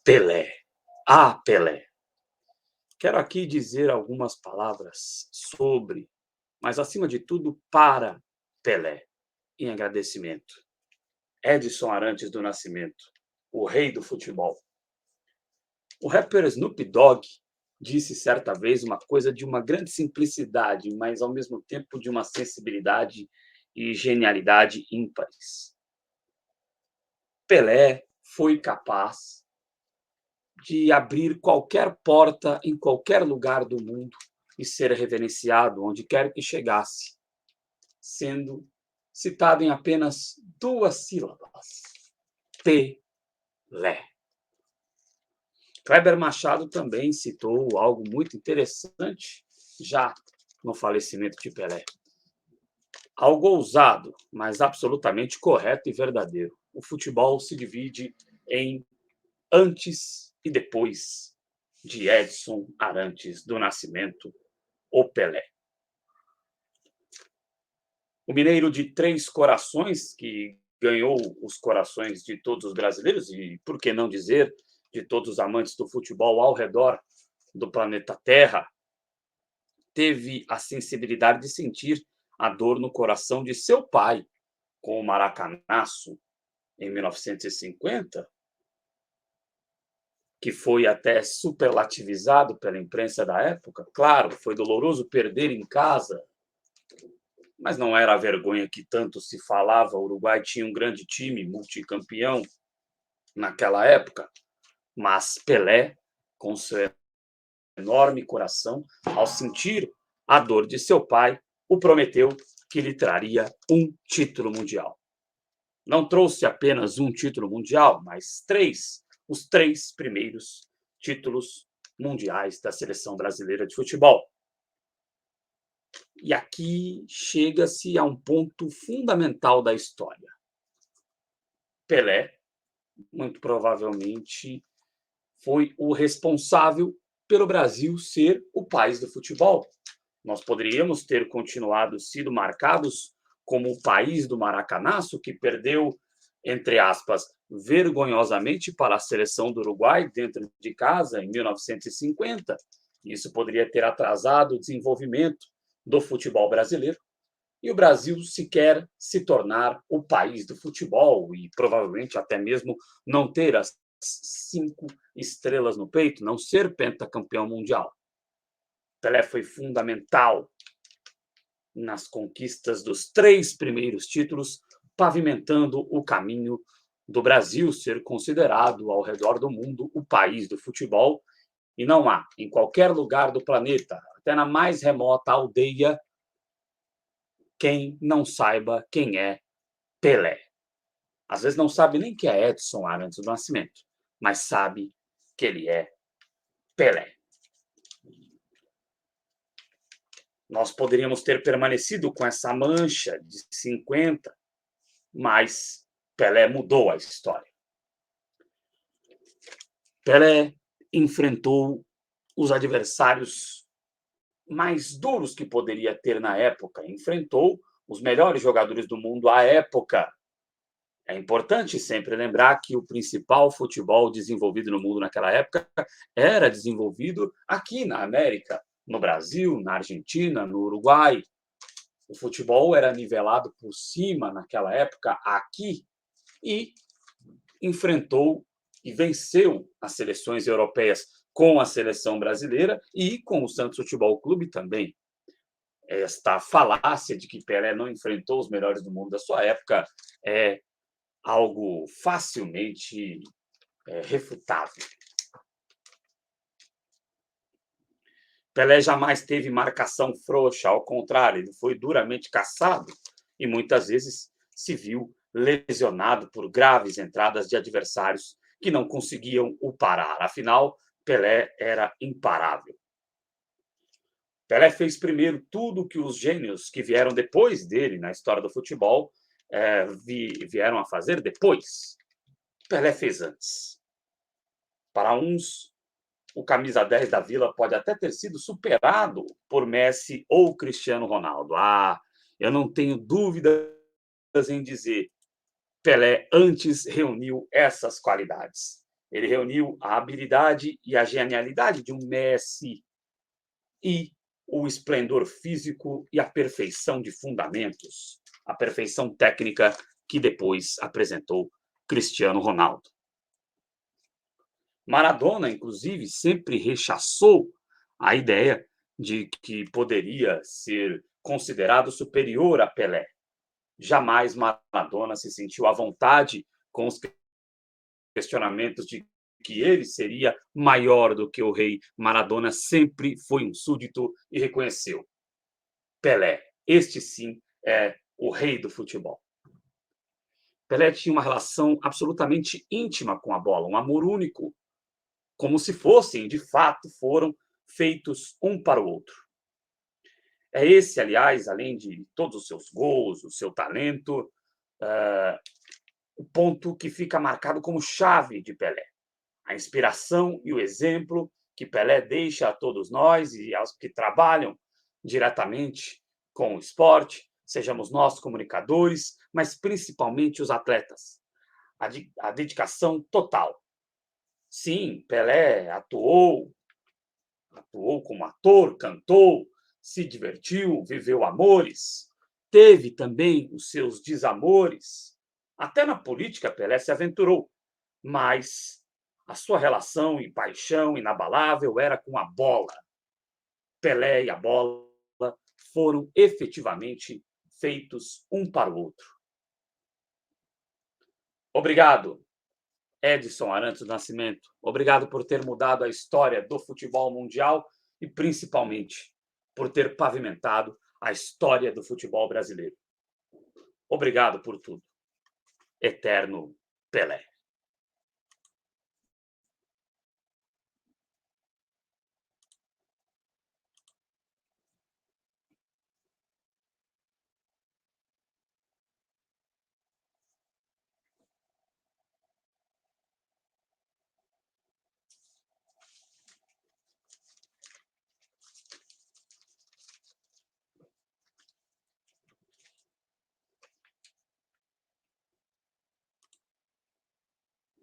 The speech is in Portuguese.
Pelé. Ah, Pelé. Quero aqui dizer algumas palavras sobre, mas acima de tudo, para Pelé, em agradecimento. Edson Arantes do Nascimento, o rei do futebol. O rapper Snoop Dogg disse certa vez uma coisa de uma grande simplicidade, mas ao mesmo tempo de uma sensibilidade e genialidade ímpares. Pelé foi capaz de abrir qualquer porta em qualquer lugar do mundo e ser reverenciado onde quer que chegasse, sendo citado em apenas duas sílabas: Pelé. Kleber Machado também citou algo muito interessante já no falecimento de Pelé. Algo ousado, mas absolutamente correto e verdadeiro. O futebol se divide em antes e depois de Edson Arantes do Nascimento, o Pelé. O mineiro de Três Corações, que ganhou os corações de todos os brasileiros e, por que não dizer, de todos os amantes do futebol ao redor do planeta Terra, teve a sensibilidade de sentir a dor no coração de seu pai com o Maracanaço em 1950, que foi até superlativizado pela imprensa da época. Claro, foi doloroso perder em casa, mas não era a vergonha que tanto se falava. O Uruguai tinha um grande time, multicampeão naquela época, mas Pelé, com seu enorme coração, ao sentir a dor de seu pai, o prometeu que lhe traria um título mundial. Não trouxe apenas um título mundial, mas três, os três primeiros títulos mundiais da seleção brasileira de futebol. E aqui chega-se a um ponto fundamental da história. Pelé, muito provavelmente, foi o responsável pelo Brasil ser o país do futebol. Nós poderíamos ter continuado sido marcados como o país do Maracanaço, que perdeu, entre aspas, vergonhosamente para a seleção do Uruguai dentro de casa em 1950. Isso poderia ter atrasado o desenvolvimento do futebol brasileiro e o Brasil sequer se tornar o país do futebol e provavelmente até mesmo não ter as 5 estrelas no peito, não ser pentacampeão mundial. Pelé foi fundamental nas conquistas dos 3 primeiros títulos, pavimentando o caminho do Brasil ser considerado ao redor do mundo o país do futebol. E não há, em qualquer lugar do planeta, até na mais remota aldeia, quem não saiba quem é Pelé. Às vezes não sabe nem quem é Edson Arantes do Nascimento, mas sabe que ele é Pelé. Nós poderíamos ter permanecido com essa mancha de 50, mas Pelé mudou a história. Pelé enfrentou os adversários mais duros que poderia ter na época, enfrentou os melhores jogadores do mundo à época. É importante sempre lembrar que o principal futebol desenvolvido no mundo naquela época era desenvolvido aqui na América, no Brasil, na Argentina, no Uruguai. O futebol era nivelado por cima naquela época aqui e enfrentou e venceu as seleções europeias com a seleção brasileira e com o Santos Futebol Clube também. Esta falácia de que Pelé não enfrentou os melhores do mundo da sua época é algo facilmente refutável. Pelé jamais teve marcação frouxa, ao contrário, ele foi duramente caçado e muitas vezes se viu lesionado por graves entradas de adversários que não conseguiam o parar. Afinal, Pelé era imparável. Pelé fez primeiro tudo que os gênios que vieram depois dele na história do futebol vieram a fazer depois. Pelé fez antes. Para uns, o camisa 10 da Vila pode até ter sido superado por Messi ou Cristiano Ronaldo. Eu não tenho dúvidas em dizer, Pelé antes reuniu essas qualidades. Ele reuniu a habilidade e a genialidade de um Messi e o esplendor físico e a perfeição de fundamentos, a perfeição técnica que depois apresentou Cristiano Ronaldo. Maradona, inclusive, sempre rechaçou a ideia de que poderia ser considerado superior a Pelé. Jamais Maradona se sentiu à vontade com os questionamentos de que ele seria maior do que o rei. Maradona sempre foi um súdito e reconheceu: Pelé, este sim é o rei do futebol. Pelé tinha uma relação absolutamente íntima com a bola, um amor único, como se fossem, de fato, foram feitos um para o outro. É esse, aliás, além de todos os seus gols, o seu talento, o ponto que fica marcado como chave de Pelé. A inspiração e o exemplo que Pelé deixa a todos nós e aos que trabalham diretamente com o esporte, sejamos nós comunicadores, mas principalmente os atletas. A dedicação total. Sim, Pelé atuou como ator, cantou, se divertiu, viveu amores, teve também os seus desamores. Até na política, Pelé se aventurou, mas a sua relação e paixão inabalável era com a bola. Pelé e a bola foram efetivamente feitos um para o outro. Obrigado, Edson Arantes do Nascimento. Obrigado por ter mudado a história do futebol mundial e, principalmente, por ter pavimentado a história do futebol brasileiro. Obrigado por tudo. Eterno Pelé.